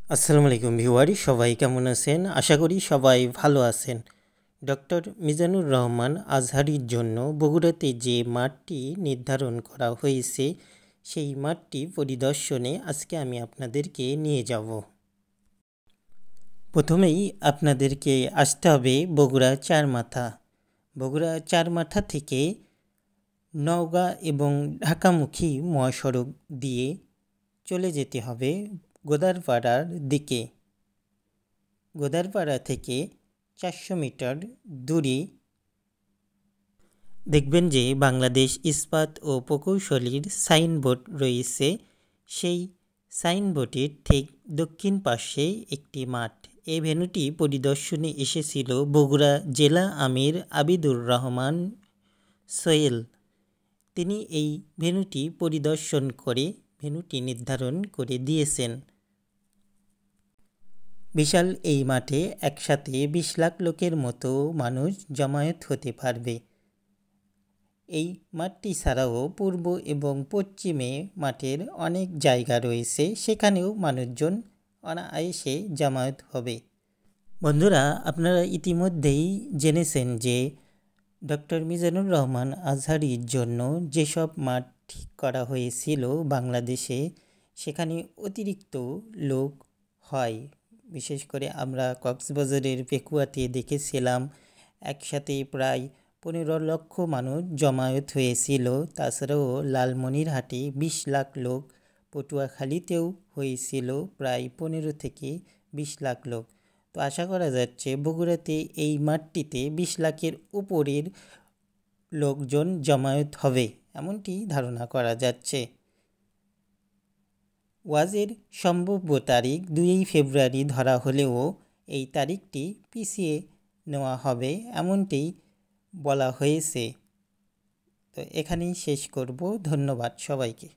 আসসালামু আলাইকুম ভিউয়ার, সবাই কেমন আছেন? আশা করি সবাই ভালো আছেন। ডক্টর মিজানুর রহমান আজহারীর জন্য বগুড়াতে যে মাঠটি নির্ধারণ করা হয়েছে সেই মাঠটি পরিদর্শনে আজকে আমি আপনাদেরকে নিয়ে যাব। প্রথমেই আপনাদেরকে আসতে হবে বগুড়া চারমাথা। বগুড়া চারমাথা থেকে নওগাঁ এবং ঢাকামুখী মহাসড়ক দিয়ে চলে যেতে হবে গোদারপাড়ার দিকে। গোদারপাড়া থেকে 400 মিটার দূরে দেখবেন যে বাংলাদেশ ইস্পাত ও প্রকৌশলীর সাইনবোর্ড রয়েছে। সেই সাইনবোর্ডের ঠিক দক্ষিণ পাশে একটি মাঠ। এই ভেন্যুটি পরিদর্শনে এসেছিল বগুড়া জেলা আমির আবিদুর রহমান সোহেল। তিনি এই ভেন্যুটি পরিদর্শন করে ভেন্যুটি নির্ধারণ করে দিয়েছেন। বিশাল এই মাঠে একসাথে 20 লাখ লোকের মতো মানুষ জমায়েত হতে পারবে। এই মাঠটি ছাড়াও পূর্ব এবং পশ্চিমে মাঠের অনেক জায়গা রয়েছে, সেখানেও মানুষজন অনায়াসে জমায়েত হবে। বন্ধুরা, আপনারা ইতিমধ্যেই জেনেছেন যে ডক্টর মিজানুর রহমান আজহারীর জন্য যেসব মাঠ ঠিক করা হয়েছিল বাংলাদেশে, সেখানে অতিরিক্ত লোক হয়। বিশেষ করে আমরা কক্সবাজারের পেকুয়াতে দেখেছিলাম একসাথে প্রায় 15 লক্ষ মানুষ জমায়েত হয়েছিল। তাছাড়াও লালমনিরহাটে 20 লাখ লোক, পটুয়াখালীতেও হয়েছিল প্রায় 15 থেকে 20 লাখ লোক। তো আশা করা যাচ্ছে বগুড়াতে এই মাঠটিতে 20 লাখের উপরের লোকজন জমায়েত হবে, এমনটি ধারণা করা যাচ্ছে। ওয়াজের সম্ভাব্য তারিখ 2 ফেব্রুয়ারি ধরা হলেও এই তারিখটি পিছিয়ে নেওয়া হবে এমনটি বলা হয়েছে। তো এখানেই শেষ করব। ধন্যবাদ সবাইকে।